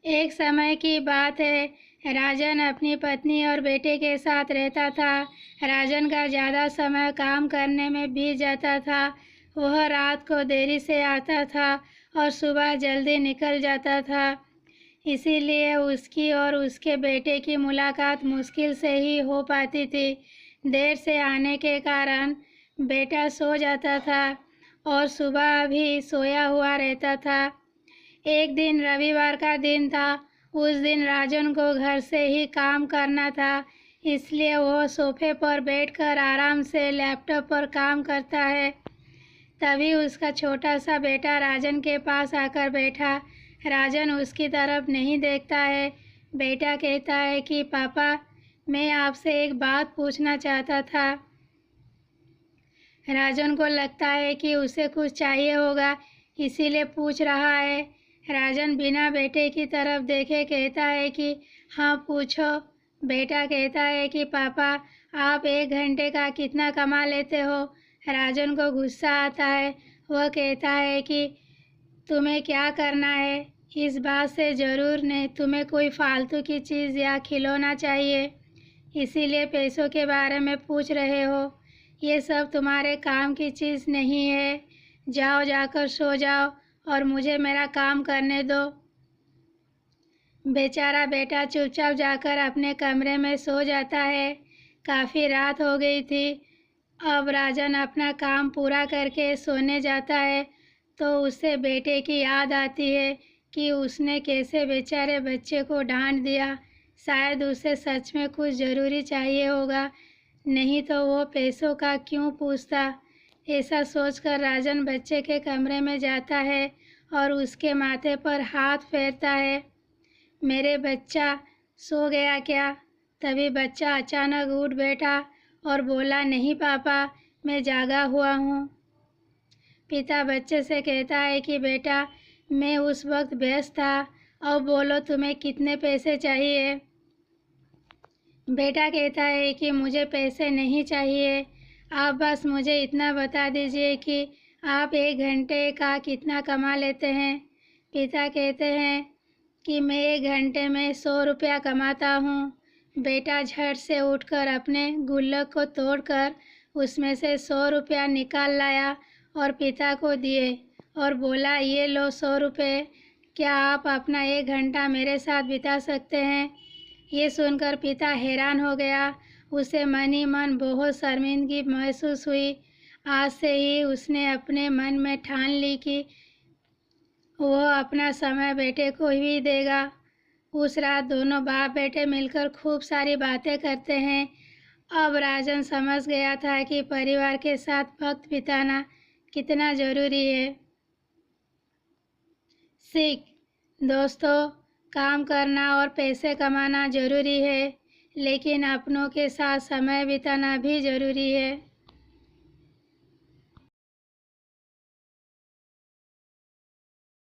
एक समय की बात है, राजन अपनी पत्नी और बेटे के साथ रहता था। राजन का ज़्यादा समय काम करने में बीत जाता था। वह रात को देरी से आता था और सुबह जल्दी निकल जाता था। इसीलिए उसकी और उसके बेटे की मुलाकात मुश्किल से ही हो पाती थी। देर से आने के कारण बेटा सो जाता था और सुबह भी सोया हुआ रहता था। एक दिन रविवार का दिन था। उस दिन राजन को घर से ही काम करना था, इसलिए वो सोफे पर बैठकर आराम से लैपटॉप पर काम करता है। तभी उसका छोटा सा बेटा राजन के पास आकर बैठा। राजन उसकी तरफ नहीं देखता है। बेटा कहता है कि पापा, मैं आपसे एक बात पूछना चाहता था। राजन को लगता है कि उसे कुछ चाहिए होगा, इसीलिए पूछ रहा है। राजन बिना बेटे की तरफ देखे कहता है कि हाँ पूछो। बेटा कहता है कि पापा, आप 1 घंटे का कितना कमा लेते हो? राजन को गुस्सा आता है। वह कहता है कि तुम्हें क्या करना है? इस बात से ज़रूर नहीं, तुम्हें कोई फालतू की चीज़ या खिलौना चाहिए, इसीलिए पैसों के बारे में पूछ रहे हो। ये सब तुम्हारे काम की चीज़ नहीं है। जाओ, जाकर सो जाओ और मुझे मेरा काम करने दो। बेचारा बेटा चुपचाप जाकर अपने कमरे में सो जाता है। काफ़ी रात हो गई थी। अब राजन अपना काम पूरा करके सोने जाता है तो उसे बेटे की याद आती है कि उसने कैसे बेचारे बच्चे को डांट दिया। शायद उसे सच में कुछ ज़रूरी चाहिए होगा, नहीं तो वो पैसों का क्यों पूछता। ऐसा सोचकर राजन बच्चे के कमरे में जाता है और उसके माथे पर हाथ फेरता है। मेरे बच्चा सो गया क्या? तभी बच्चा अचानक उठ बैठा और बोला, नहीं पापा, मैं जागा हुआ हूँ। पिता बच्चे से कहता है कि बेटा, मैं उस वक्त व्यस्त था। अब बोलो, तुम्हें कितने पैसे चाहिए? बेटा कहता है कि मुझे पैसे नहीं चाहिए, आप बस मुझे इतना बता दीजिए कि आप 1 घंटे का कितना कमा लेते हैं। पिता कहते हैं कि मैं 1 घंटे में 100 रुपया कमाता हूँ। बेटा झट से उठकर अपने गुल्लक को तोड़कर उसमें से 100 रुपया निकाल लाया और पिता को दिए और बोला, ये लो 100 रुपये, क्या आप अपना 1 घंटा मेरे साथ बिता सकते हैं? ये सुनकर पिता हैरान हो गया। उसे मन ही मन बहुत शर्मिंदगी महसूस हुई। आज से ही उसने अपने मन में ठान ली कि वह अपना समय बेटे को ही देगा। उस रात दोनों बाप बेटे मिलकर खूब सारी बातें करते हैं। अब राजन समझ गया था कि परिवार के साथ वक्त बिताना कितना ज़रूरी है। सीख, दोस्तों, काम करना और पैसे कमाना ज़रूरी है, लेकिन अपनों के साथ समय बिताना भी ज़रूरी है।